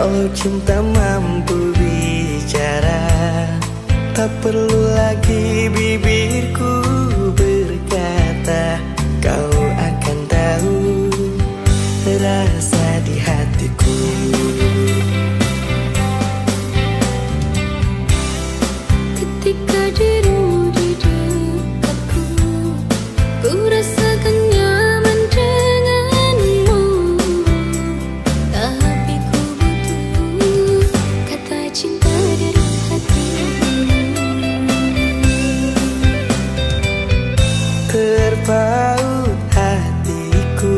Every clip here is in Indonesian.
Kalau cinta mampu bicara, tak perlu lagi bibirku berkata. Kau akan tahu rasa di hatiku. Ketika dirimu di dekatku, ku rasakan nyaman denganmu. Tapi ku butuh kata cinta dari hatimu. Terpaut hatiku,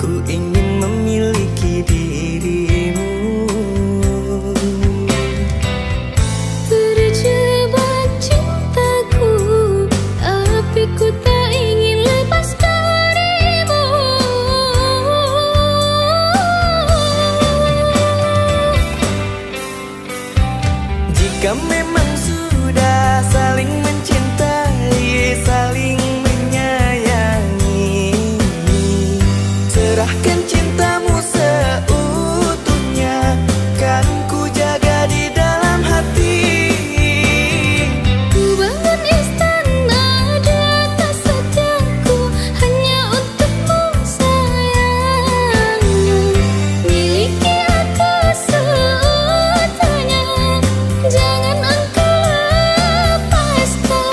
ku ingin memiliki dirimu. Terjebak cintaku, tapi ku tak ingin lepas darimu. Jika memang sudah saling mencintai, saling menyayangi, serahkan cintamu seutuhnya, kan ku jaga di dalam hati. Ku bangun istana di atas setiaku hanya untukmu sayang. Miliki aku seutuhnya, jangan engkau lepaskan.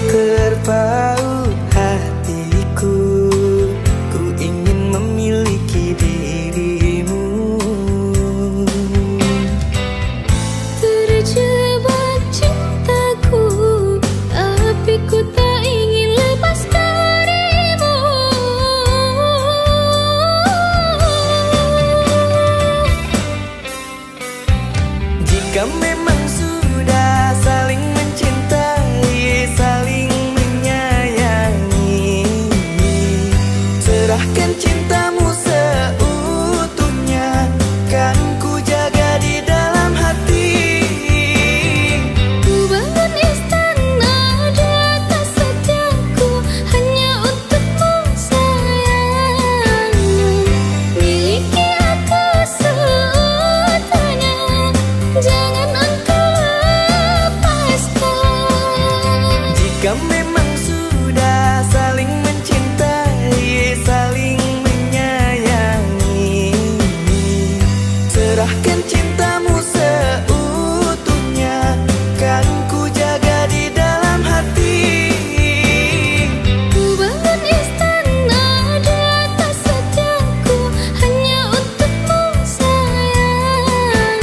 Terpaut hatiku, ku ingin memiliki dirimu. Terjebak cintaku, tapi ku tak ingin lepas darimu. Jika memang sudah saling mencintai, saling menyayangi, serahkan cintamu seutuhnya, kan ku jaga di dalam hati. Ku bangun istana di atas setiaku hanya untukmu sayang. Miliki aku seutuhnya, jangan engkau lepaskan. Jika memang sudah saling mencintai, saling menyayangi, serahkan cintamu seutuhnya, kan ku jaga di dalam hati. Ku bangun istana di atas setiaku hanya untukmu sayang.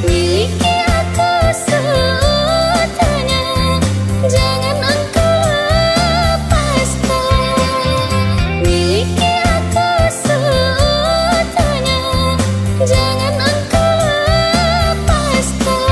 Miliki aku seutuhnya, jangan engkau lepaskan. Miliki aku seutuhnya, jangan engkau lepaskan.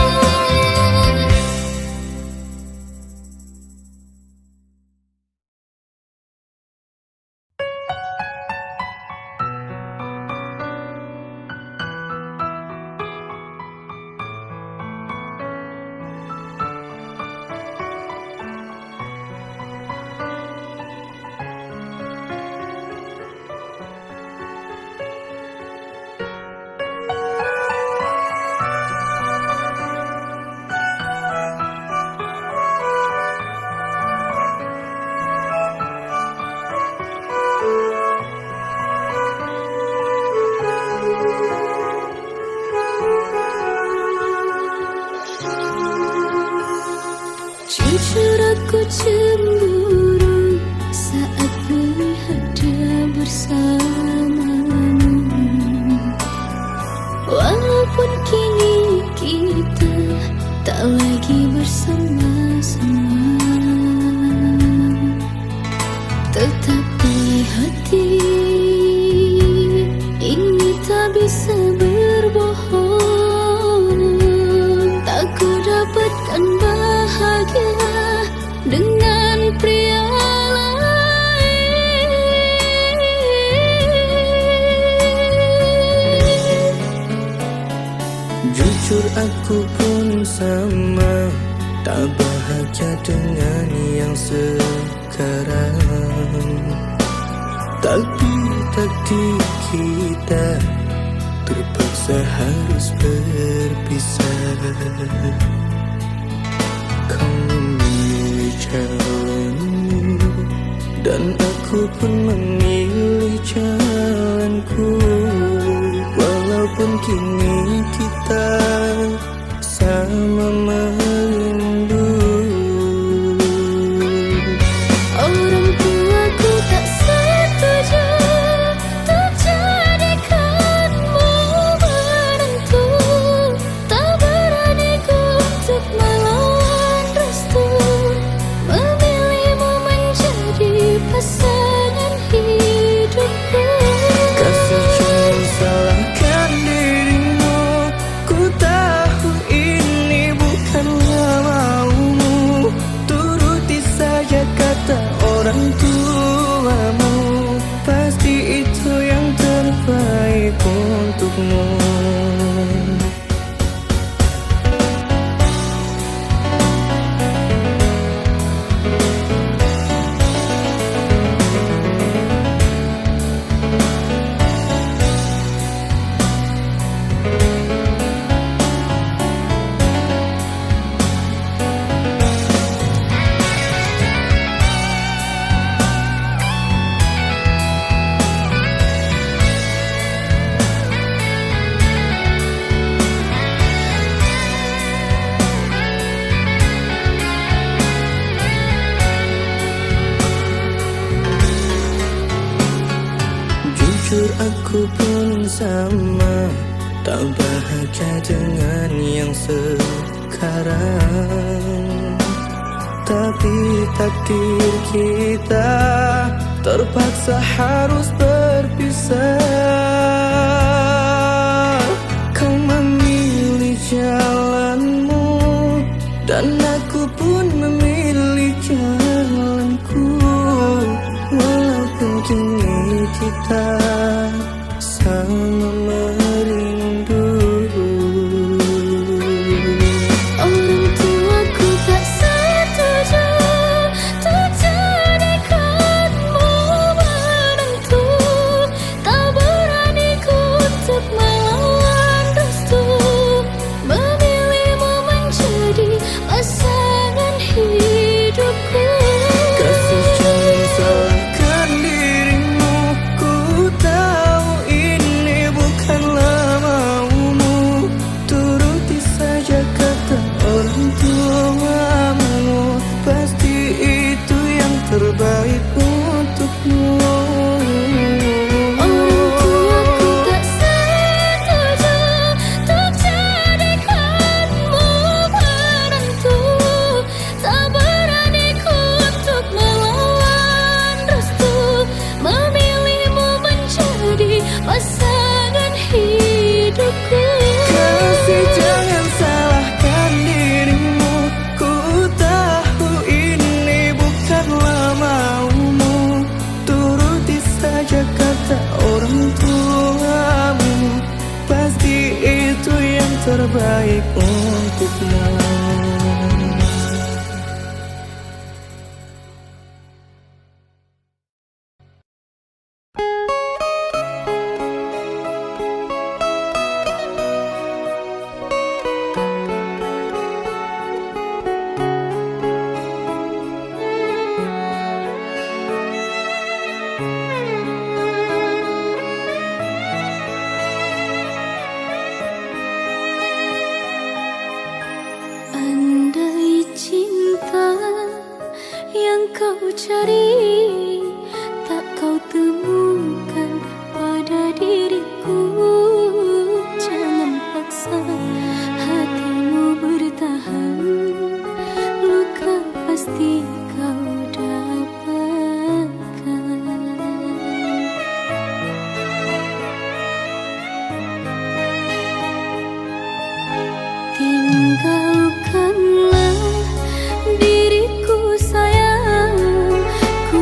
Jujur aku cemburu saat melihat dia bersamamu. Walaupun kini kita tak lagi bersama-sama, tetap Jujur aku pun sama, tak bahagia dengan yang sekarang. Tapi takdir kita terpaksa harus berpisah. Kau memilih jalanmu dan aku pun memilih jalanku. Walaupun kini kita sama merindu. Orang tuaku tak setuju untuk jadikanmu menantu. Tak berani ku untuk melawan restu, memilihmu menjadi pasangan hidupku. Kasih jangan salahkan dirimu, ku tahu ini bukanlah maumu. Turuti saja kata orang tuamu, pasti itu yang terbaik untukmu. Jujur aku pun sama, tak bahagia dengan yang sekarang. Tapi takdir kita terpaksa harus berpisah. Kau memilih jalanmu dan aku pun memilih jalanku. Walaupun kini kita sama merindu. Orang tuaku tak setuju untuk jadikanmu menantu. Tak berani ku untuk melawan restu, memilihmu menjadi pasangan hidupku. Kasih jangan salahkan dirimu, ku tahu ini bukanlah maumu. Turuti saja kata orang tuamu, pasti itu yang terbaik untukmu. Orang tuaku tak setuju untuk jadikanmu menantu. Tak berani ku untuk melawan restu, memilihmu menjadi pasangan hidupku. Kasih jangan salahkan dirimu, ku tahu ini bukanlah maumu. Turuti saja kata orang tuamu, pasti itu yang terbaik untukmu. Andai cinta yang kau cari tak kau temukan pada diriku, jangan paksa hatimu bertahan. Luka pasti kau dapatkan. Tinggalkanlah diriku sayang, ku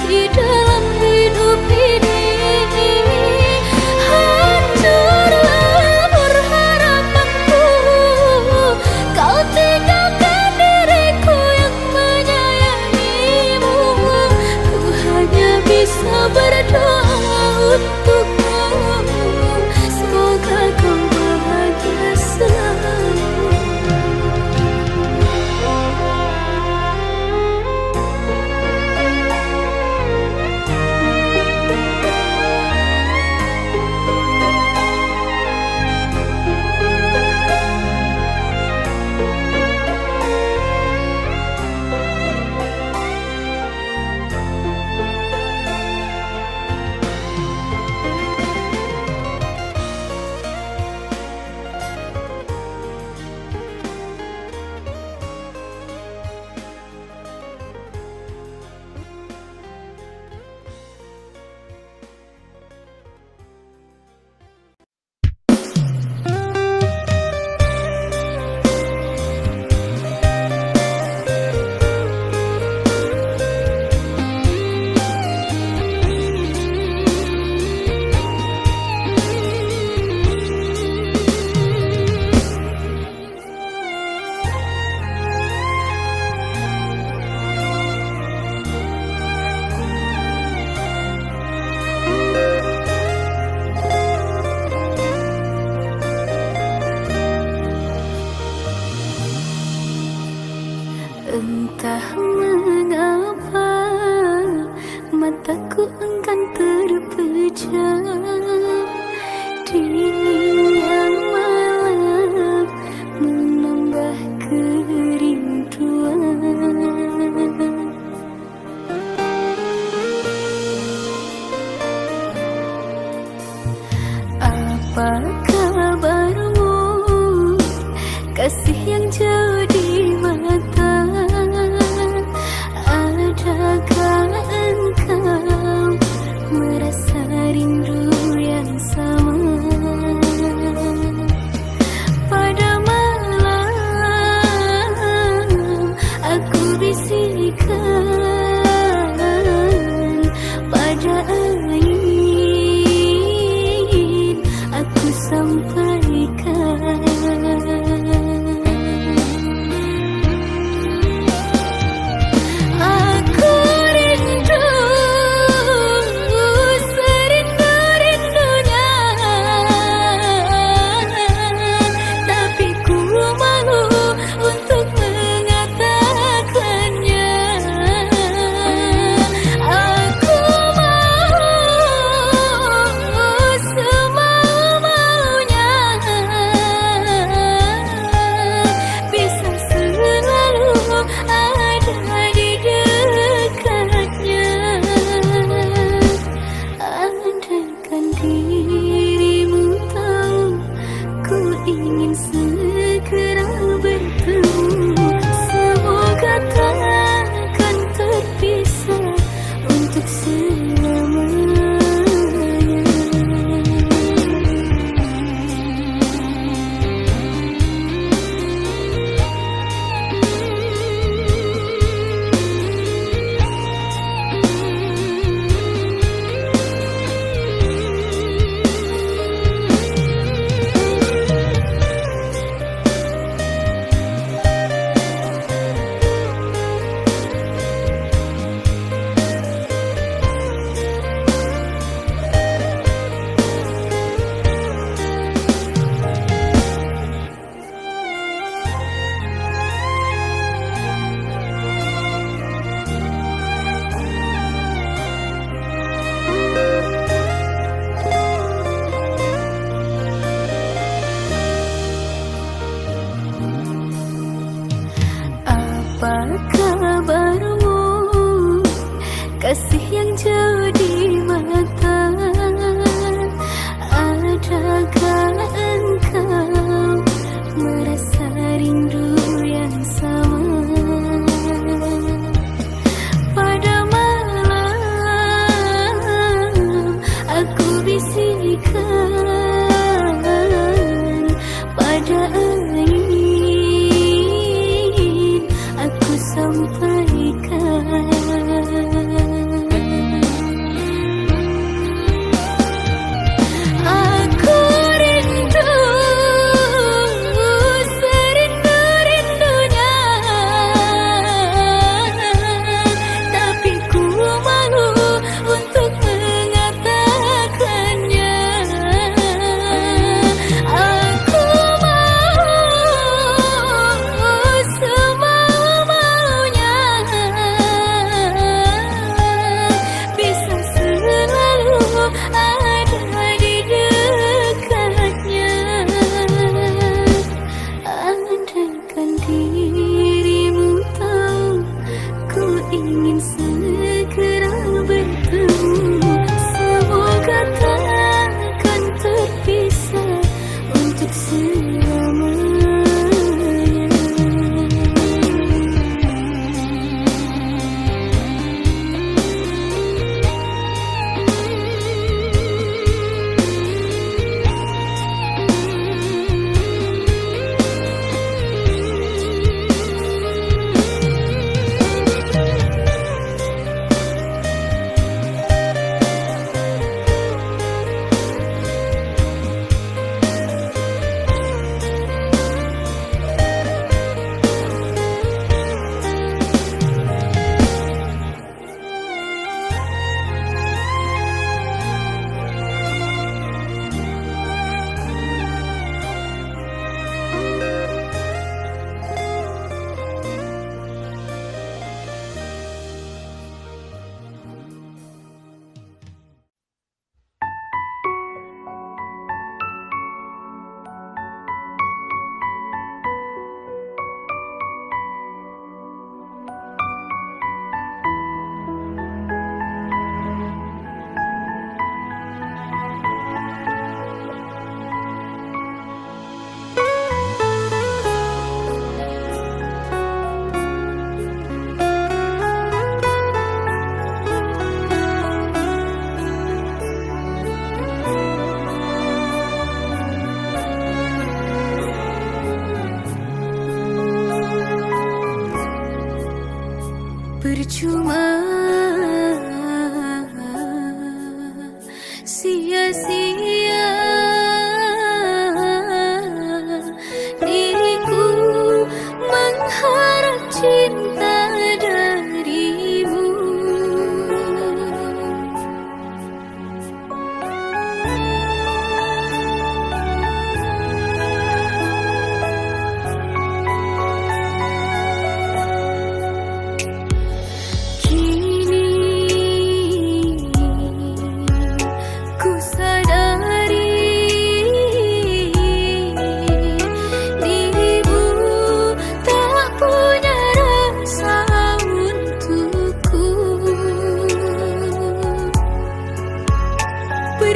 di dalam hidup ini. Hancurlah berharapanku, kau tinggalkan diriku yang menyayangimu. Ku hanya bisa berdoa untukmu, semoga kau bahagia selalu.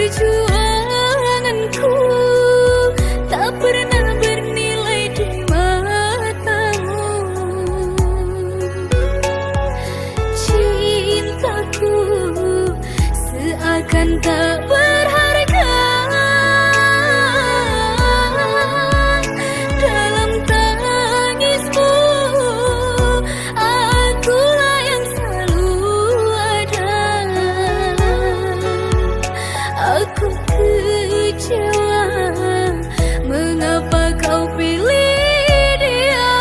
perjuanganku tak pernah bernilai di matamu. Cintaku seakan tak berharga dalam tangismu. Akulah yang selalu ada. Aku kecewa mengapa kau pilih dia.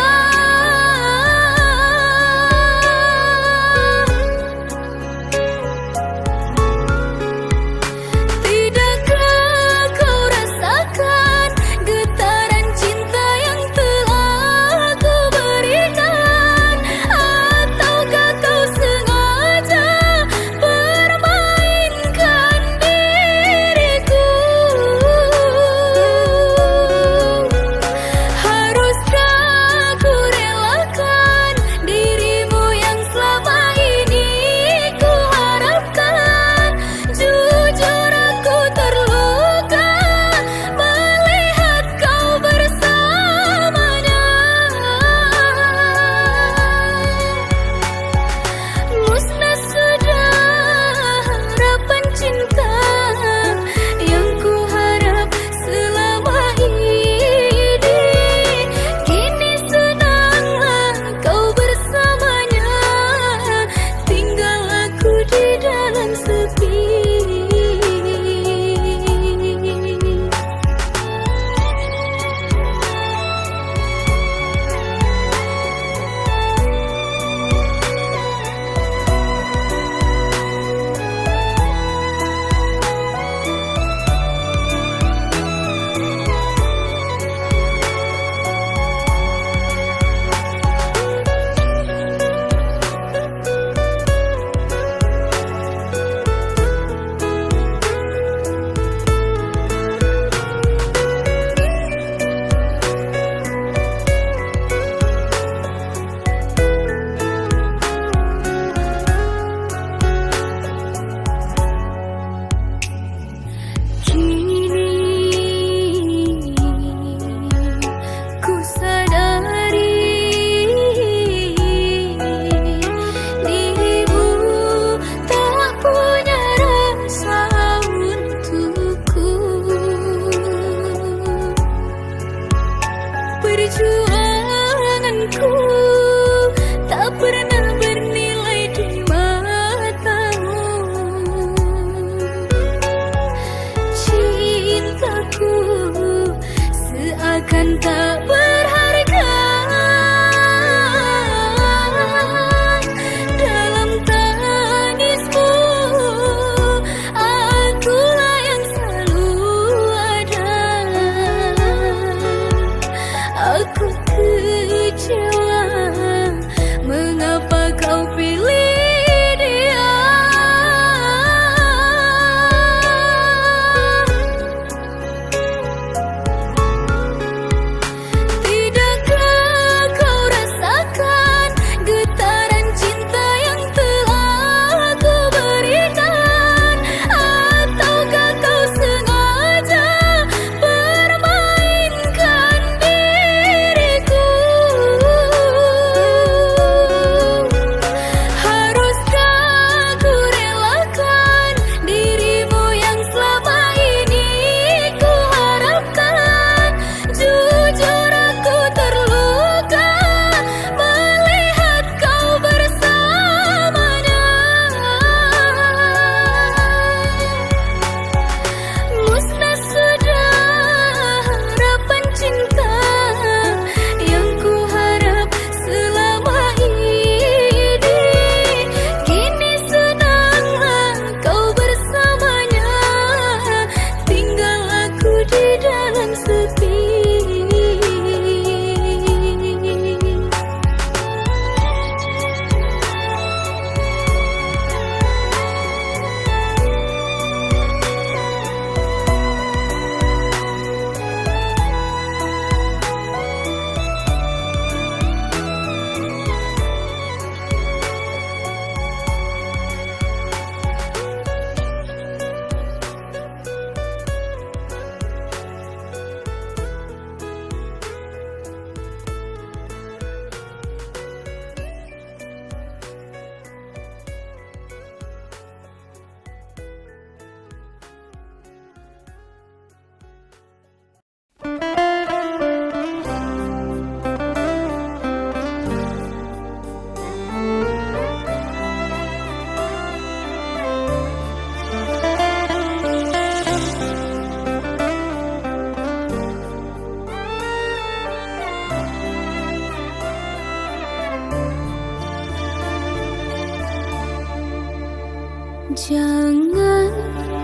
Jangan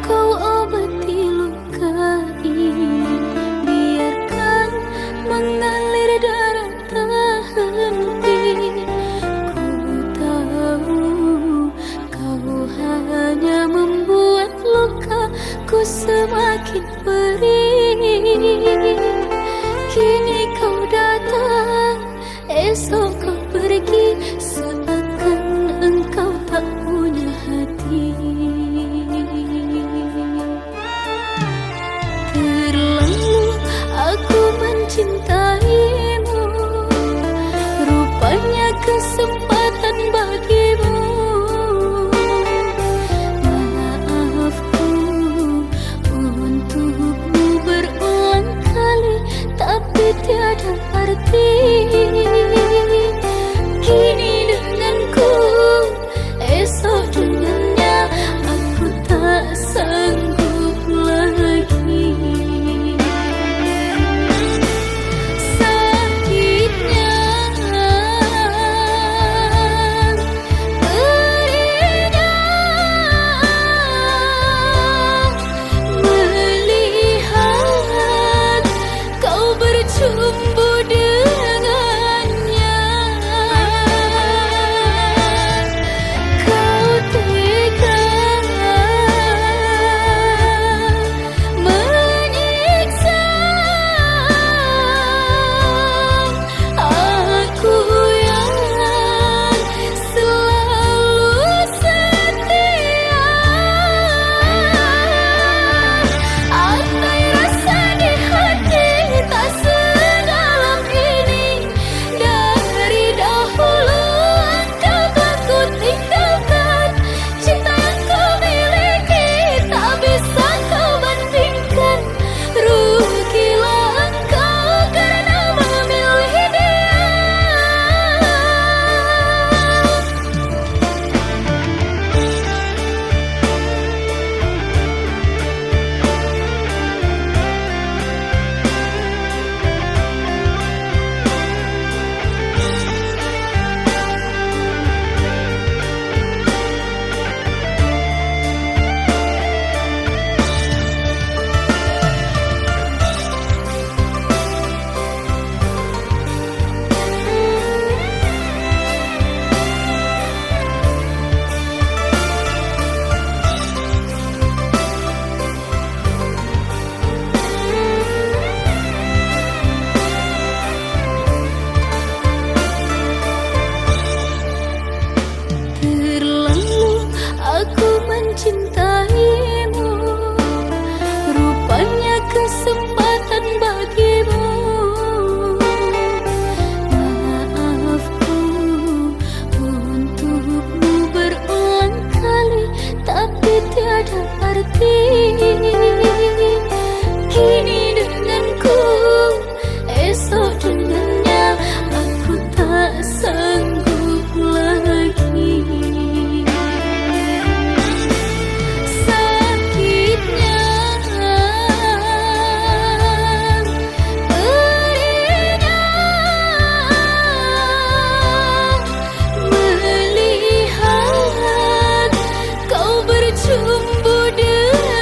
kau obati luka ini, biarkan mengalir darah tak henti. Ku tahu kau hanya membuat lukaku semakin perih. Kini kau datang, esok kau pergi, seakan engkau tak punya hati. Terlalu aku mencintaimu, rupanya kesempatan bagimu. Maafku untukmu berulang kali, tapi tiada arti. Kini denganku, esok dengannya, aku tak sanggup lagi. Sakitnya, perihnya, melihat kau bercumbu dengannya. Kau tega menyiksa aku yang selalu setia. Andai rasa di hati tak sedalam ini, dari dahulu engkau telah ku tinggalkan. Cinta yang kau miliki tak bisa kau bandingkan. Rugilah engkau karena memilih dia. Terlalu aku mencintaimu, rupanya kesempatan bagimu. Maafku untukmu berulang kali, tapi tiada arti. Kini denganku, esok dengannya, aku tak sanggup lagi. Sakitnya, perihnya, melihat kau bercumbu dengan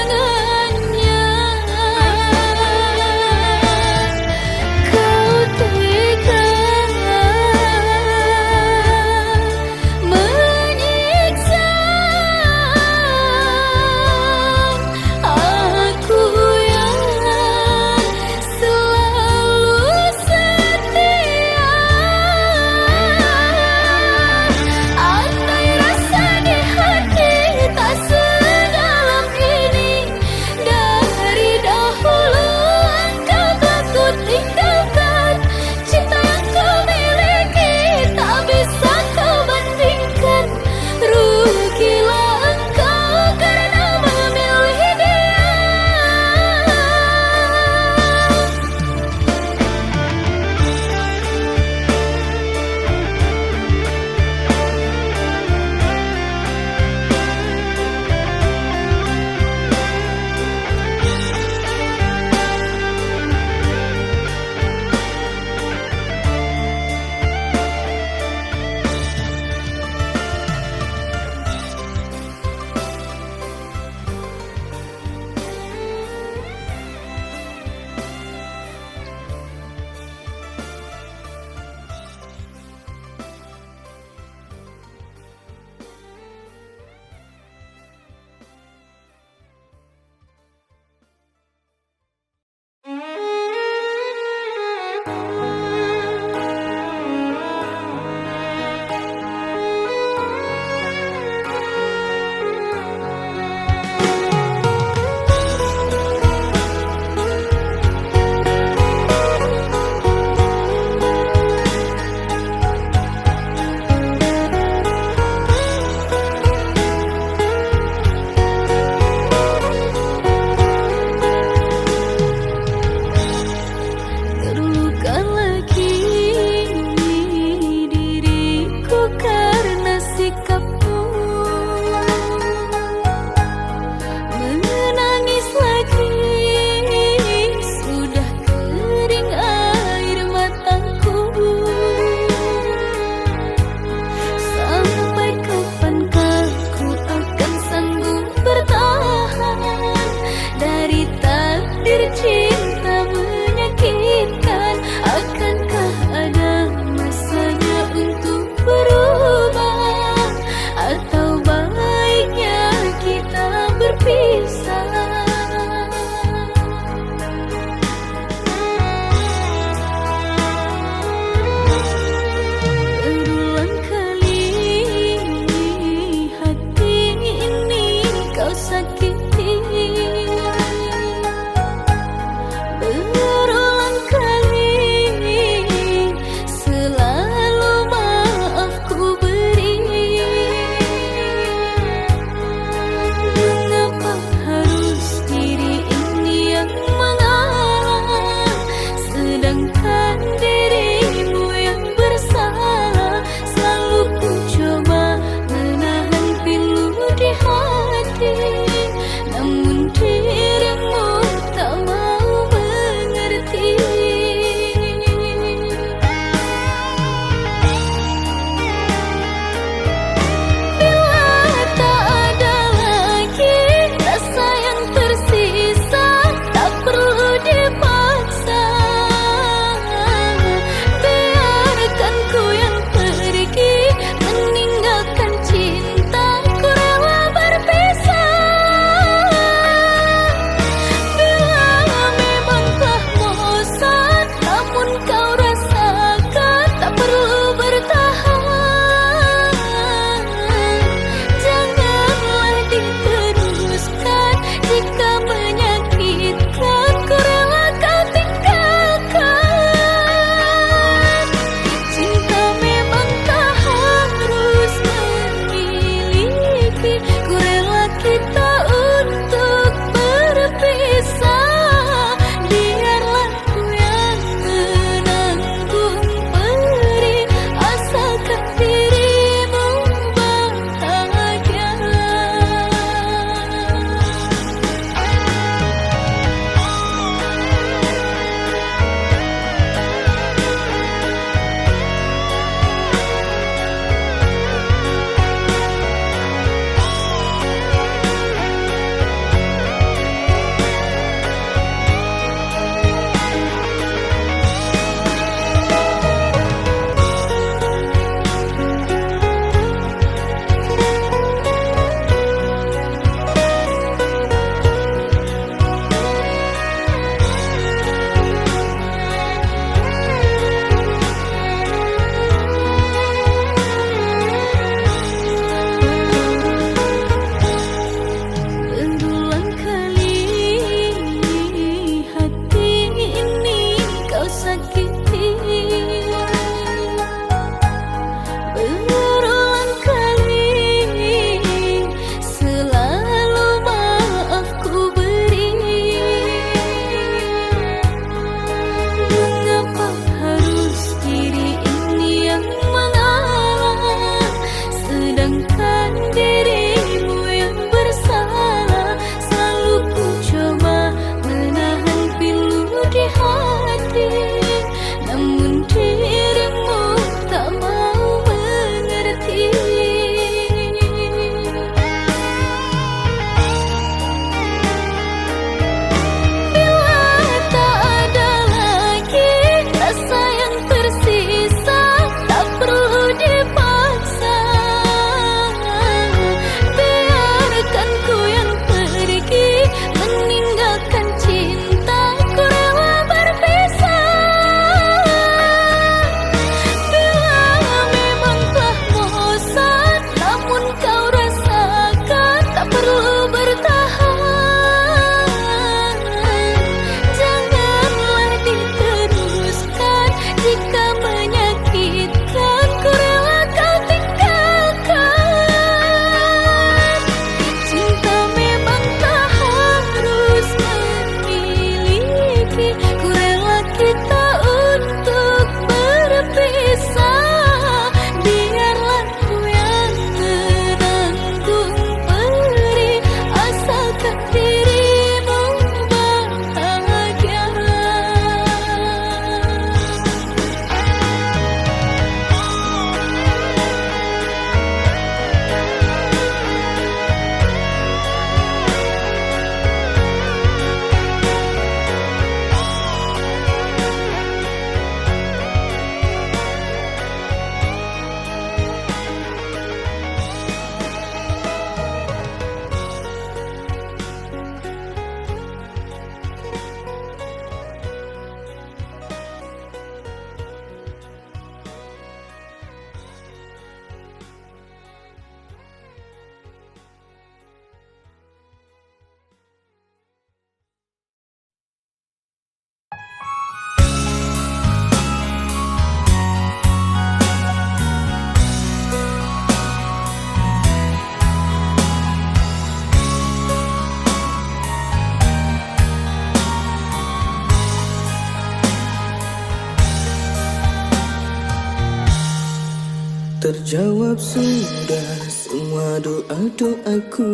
terjawab sudah semua doa-doaku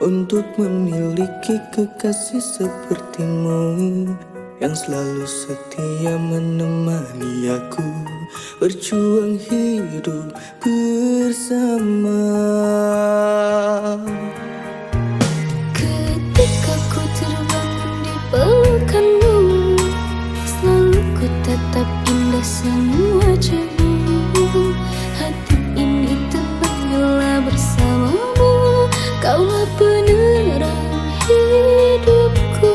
untuk memiliki kekasih sepertimu yang selalu setia menemani aku berjuang hidup bersama. Ketika ku terbangun di pelukanmu, selalu ku tatap indah semua wajahmu. Hati ini tenang bila bersamamu, kaulah penerang hidupku.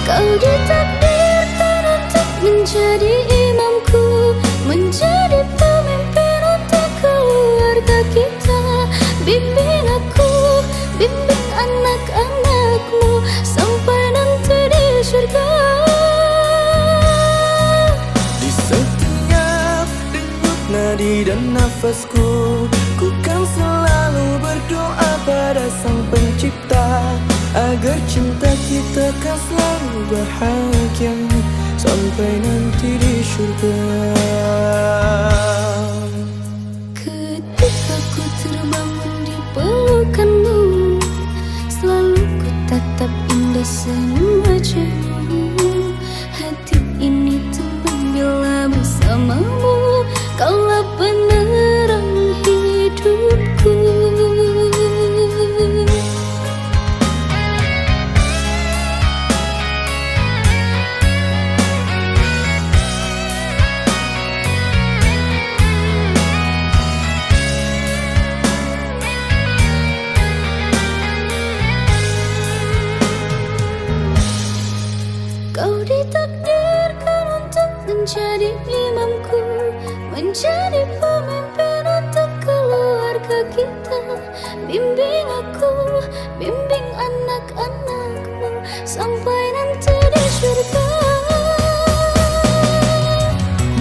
Kau ditakdirkan untuk menjadi imamku, menjadi pemimpin untuk keluarga kita. Bimbing aku, bimbing anak-anakmu sampai nanti di surga. Di setiap denyut nadi dan nafasku, ku kan selalu berdoa pada Sang Pencipta agar cinta kita kan selalu bahagia sampai nanti di surga. Ketika ku terbangun di pelukanmu, selalu ku tatap indah semua wajahmu. Hati ini tenang bila bersamamu, kaulah penerang hidupku. Kau ditakdirkan untuk menjadi imamku, menjadi pemimpin untuk keluarga kita. Bimbing aku, bimbing anak-anakmu sampai nanti di surga.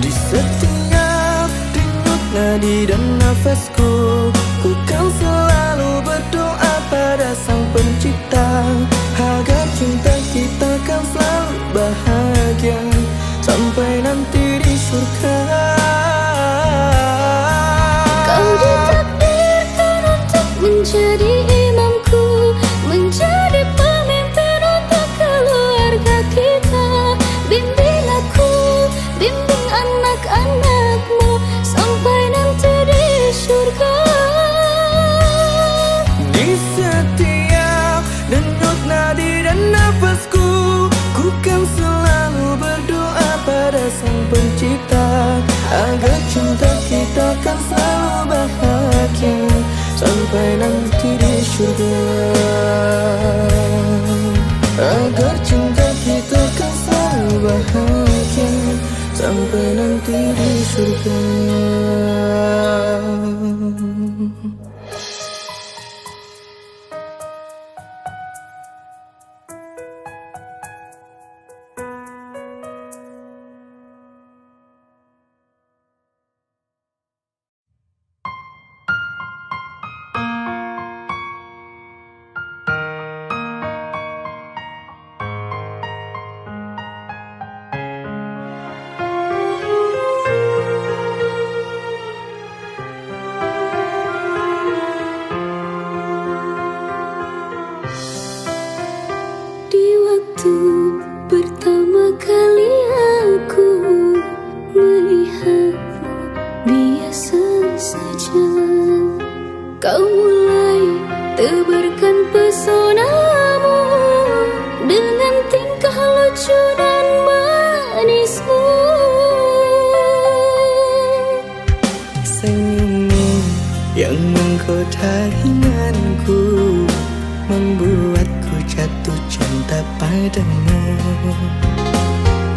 Di setiap denyut nadi dan nafasku, ku kan selalu berdoa pada Sang Pencipta agar cinta kita kan selalu bahagia sampai nanti di surga. Kau ditakdirkan untuk menjadi imamku, menjadi pemimpin untuk keluarga kita. Bimbing aku, bimbing anak-anakmu sampai nanti di surga. Di setiap denyut nadi dan nafasku, ku kan selalu berdoa pada Sang Pencipta agar cinta kita kan selalu bahagia sampai nanti di surga. Agar cinta kita kan selalu bahagia sampai nanti di surga. Pertama kali aku melihatmu biasa saja, kau mulai tebarkan pesonamu dengan tingkah lucu dan manismu. Senyummu yang menggoda inganku membuatku jatuh cinta padamu.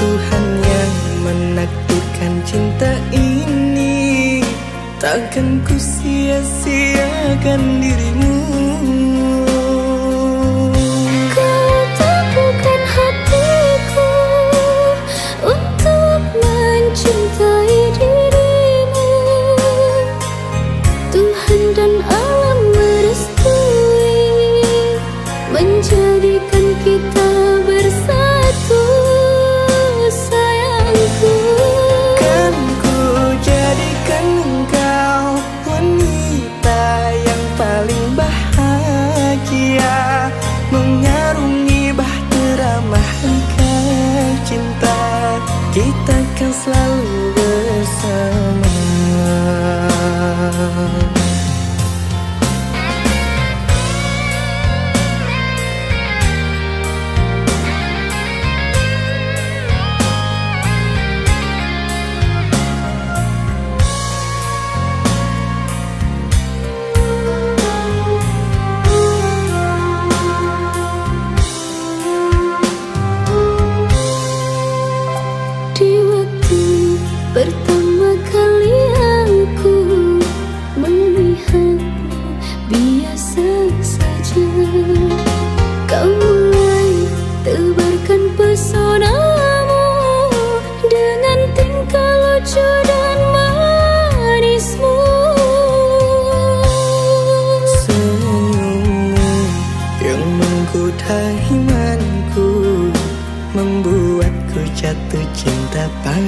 Tuhan yang menakdirkan cinta ini, takkan ku sia-siakan dirimu. Kau teguhkan hatiku untuk mencintai dirimu. Tuhan dan alam merestui menjadikan kita bersatu, sayangku. Kan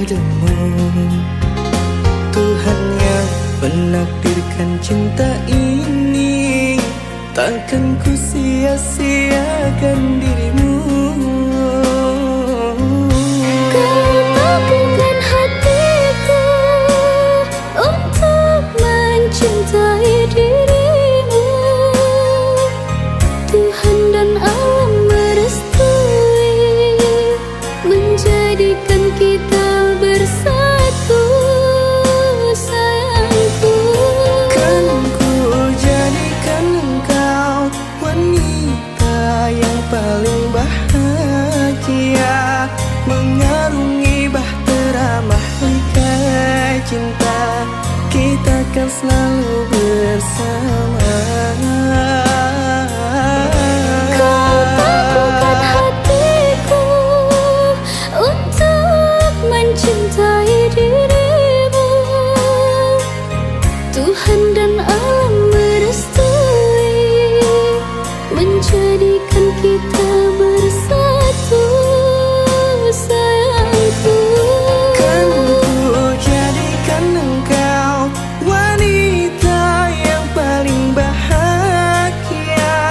padamu. Tuhan yang menakdirkan cinta ini, takkan ku sia-siakan dirimu. Kau takutkan hatiku untuk mencintai dirimu. Tuhan dan alam merestui menjadikan kita bersatu, sayangku. Kan ku jadikan engkau wanita yang paling bahagia, mengarungi bahtera mahligai cinta, kita kan selalu bersama. Kau takutkan hatiku untuk mencintai dirimu. Tuhan dan alam merestui menjadikan kita bersatu, sayangku. Kan ku jadikan engkau wanita yang paling bahagia,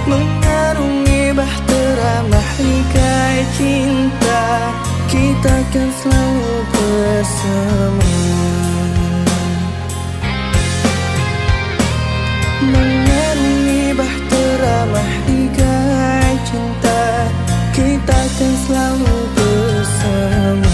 mengarungi bahtera mahligai cinta, kita kan selalu bersama. Mengarungi bahtera mahligai cinta, kita kan selalu bersama.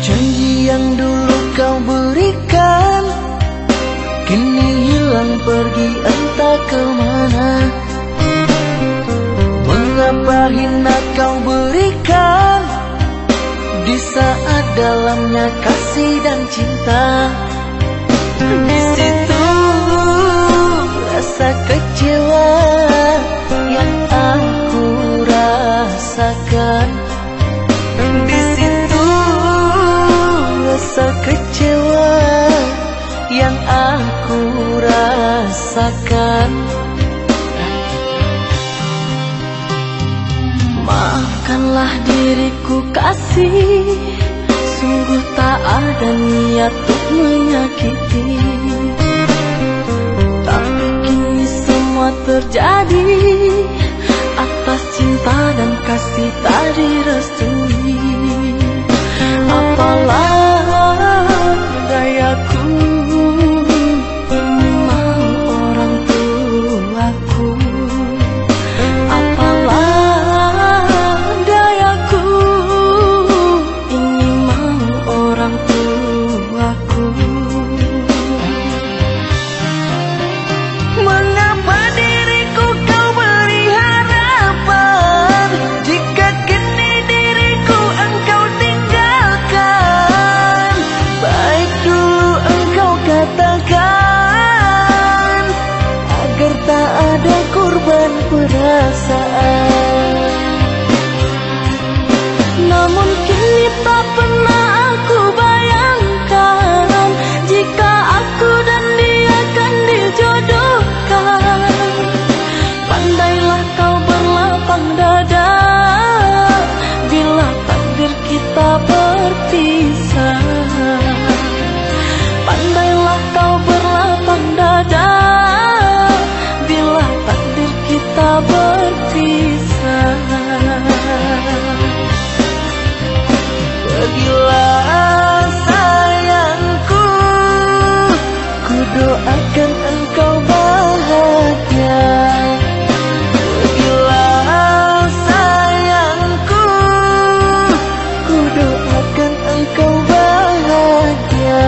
Janji yang dulu kau berikan kini hilang pergi entah kemana. Mengapa hina kau berikan di saat dalamnya kasih dan cinta? Di situ rasa kecewa yang aku rasakan. Di situ rasa kecewa yang aku rasakan. Maafkanlah diriku kasih, sungguh tak ada niat untuk menyakiti. Tapi kini semua terjadi atas cinta dan kasih tak direstui. Apalah dayaku, mau orang tuaku. Apalah dayaku, ini mau orang tuaku. Mengapa diriku kau beri harapan jika kini diriku engkau tinggalkan? Baik dulu engkau katakan agar tak ada korban perasaan. Namun kini tak pernah aku bayangkan jika aku dan dia akan dijodohkan. Pandailah kau berlapang dada bila takdir kita berpisah. Pandailah kau berlapang dada bila takdir kita berpisah. Pergilah sayangku, ku doakan engkau bahagia. Pergilah sayangku, ku doakan engkau bahagia.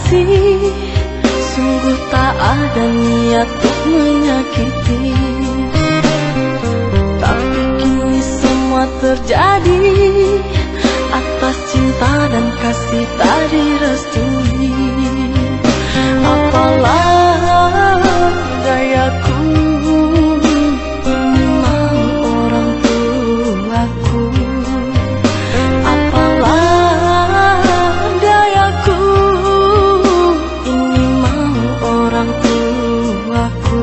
hati, sungguh tak ada niat untuk menyakiti. Tapi kini semua terjadi atas cinta dan kasih tak direstui. Apalah dayaku, ini mau orang tuaku. Apalah dayaku, ini mau orang tuaku.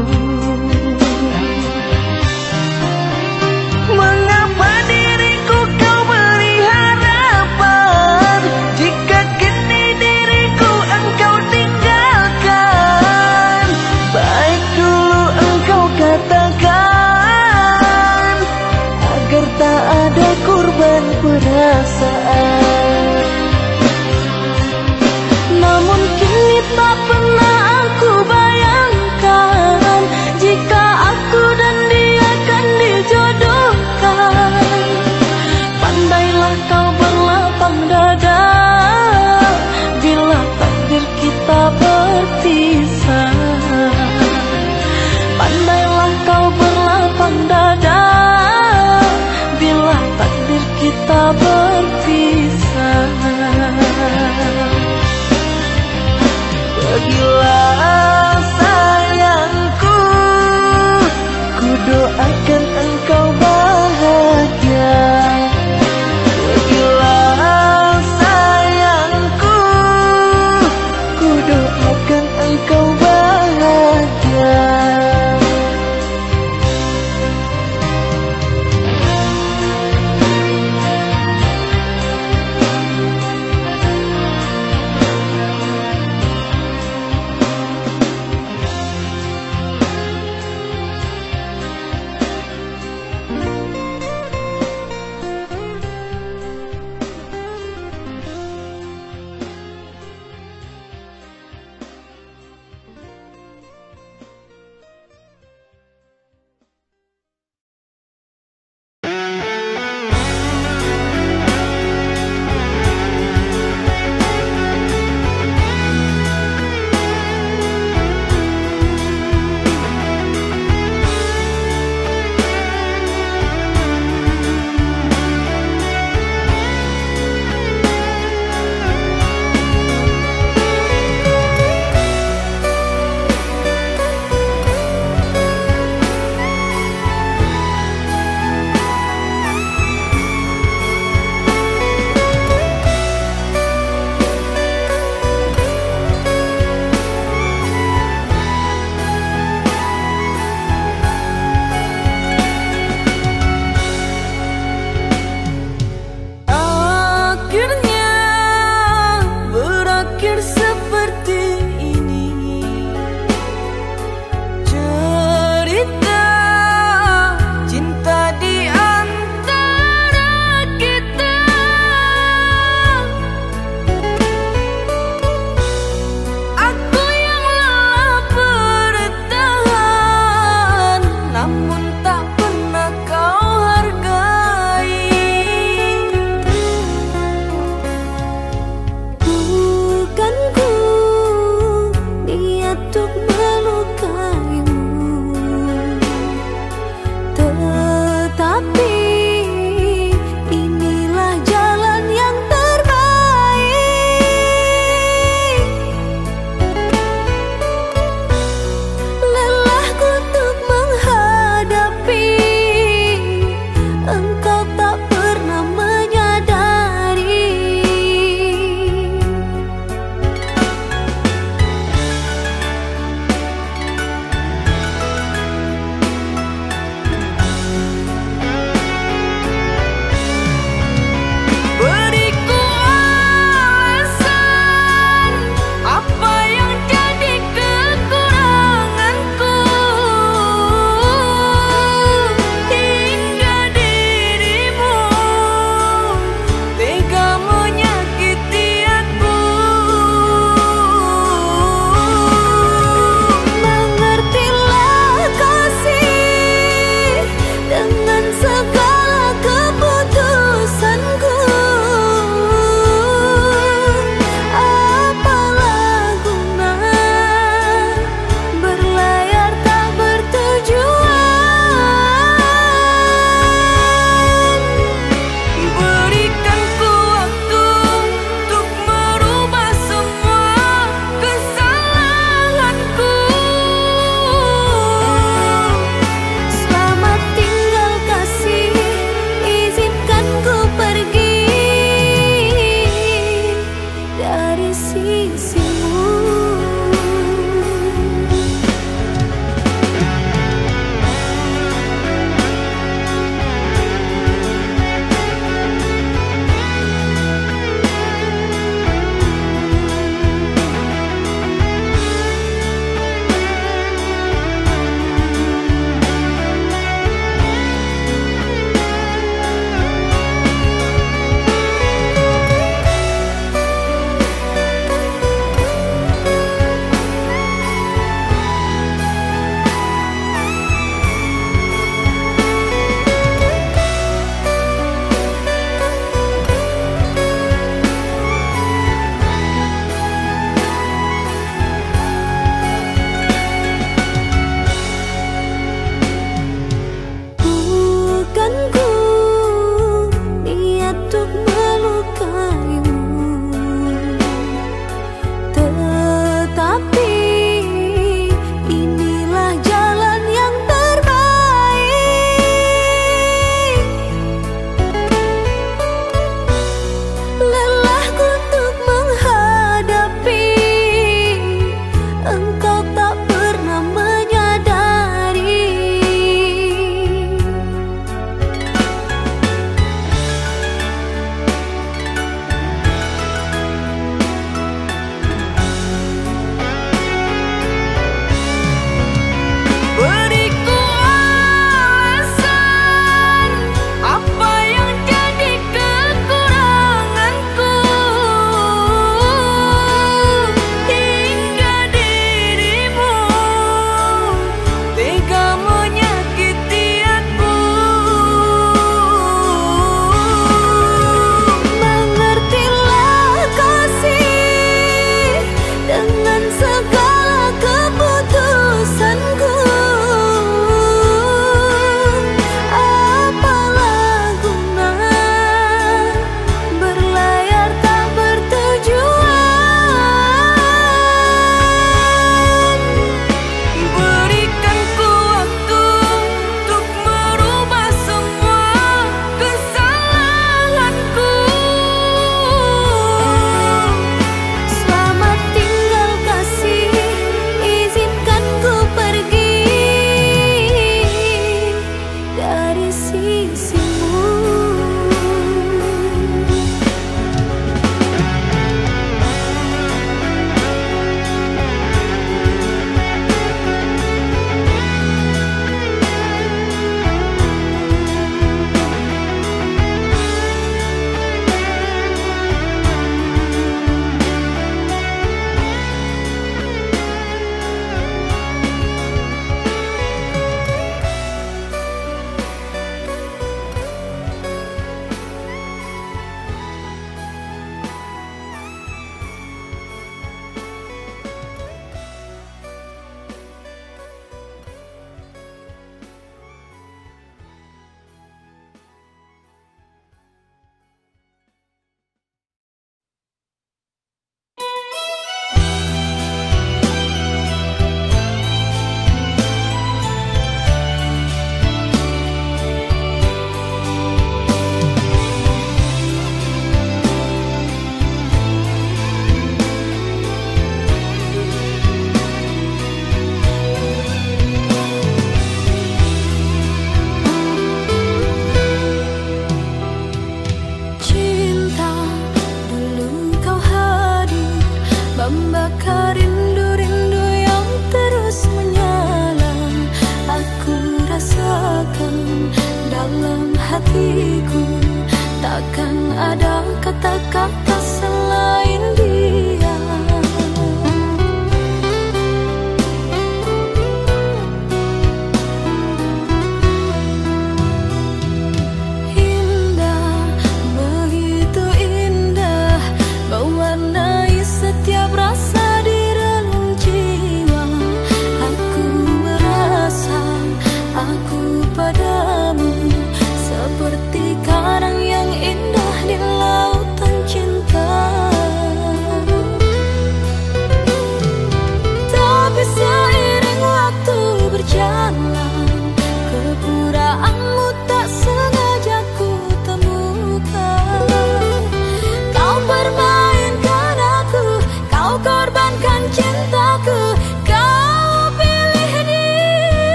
Mengapa diriku kau beri harapan, jika kini diriku engkau tinggalkan?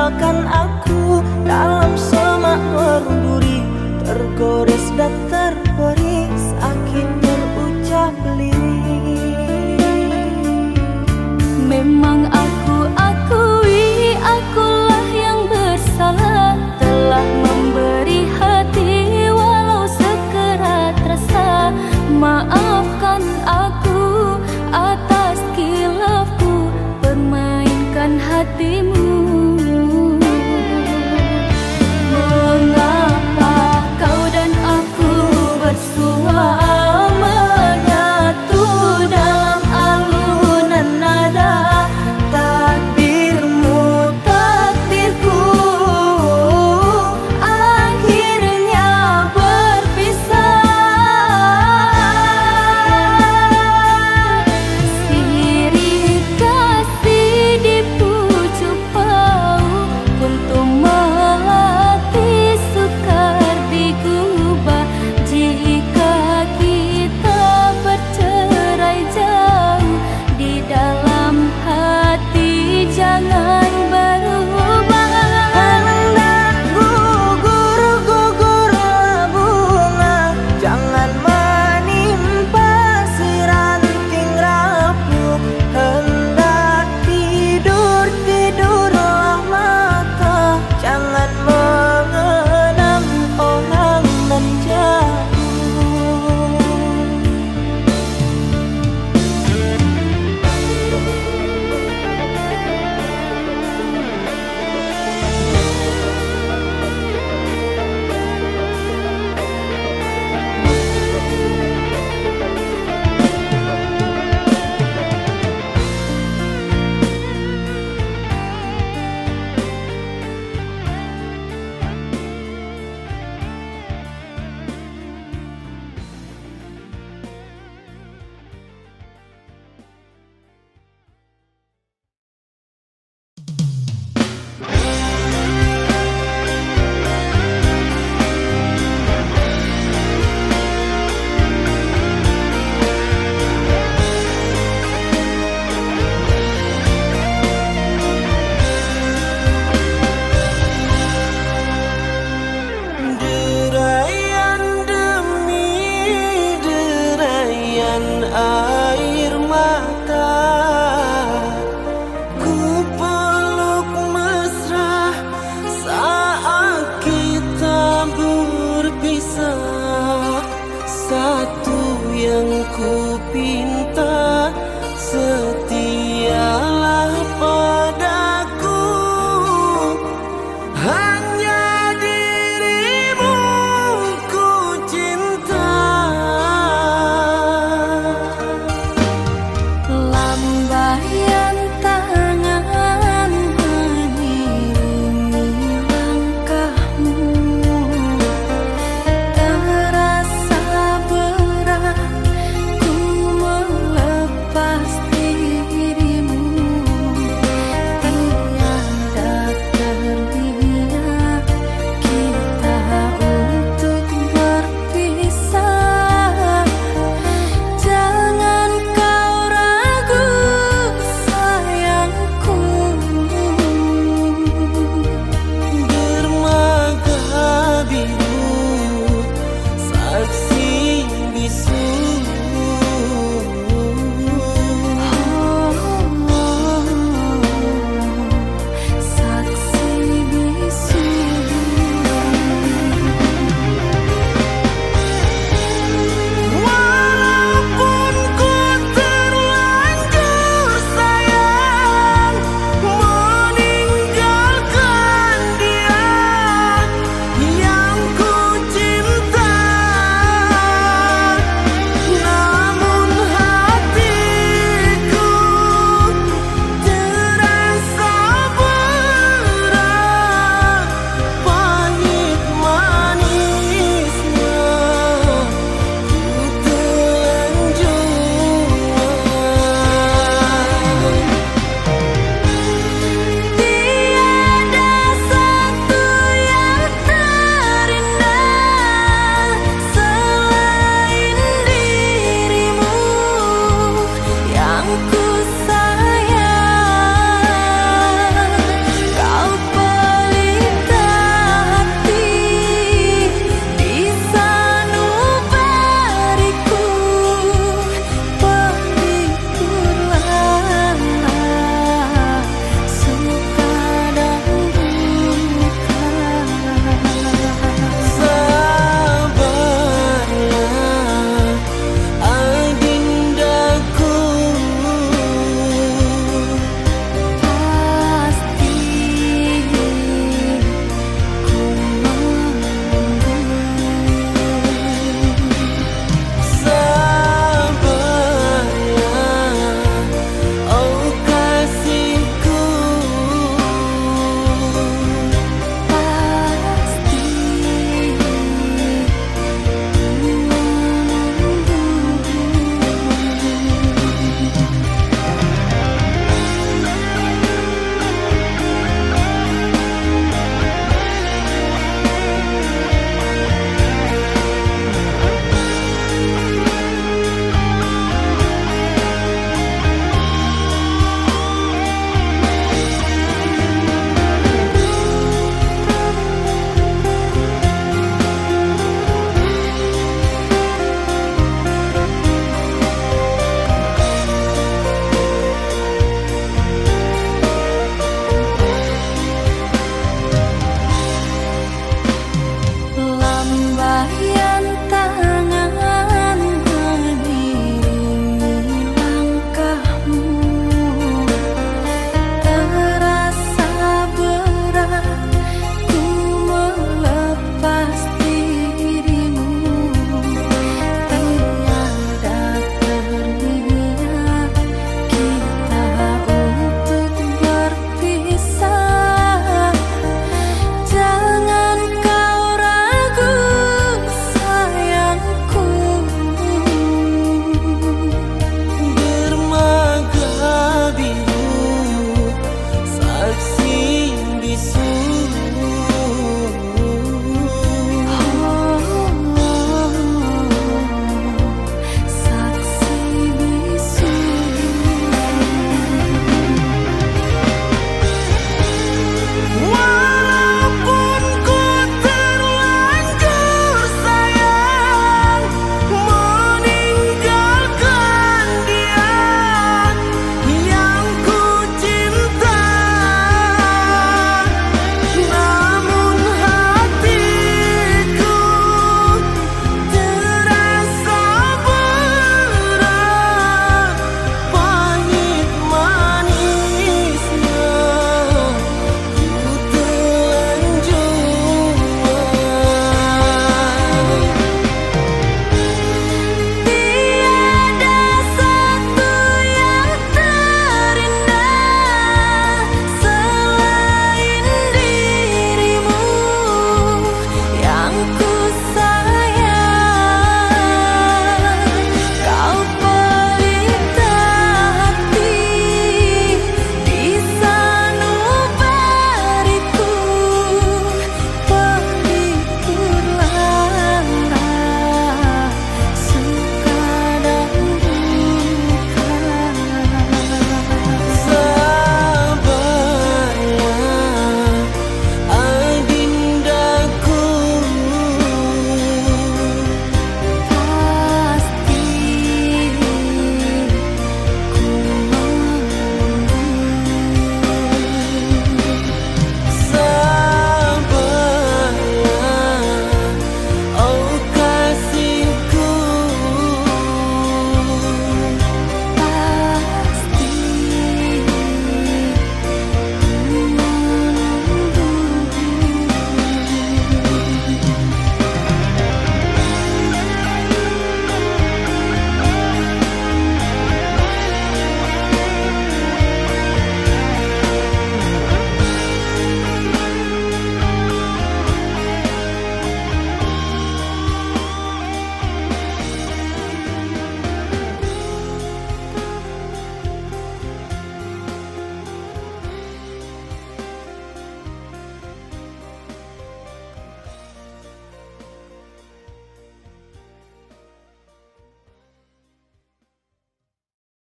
tinggalkan aku dalam semak merunduri tergoda.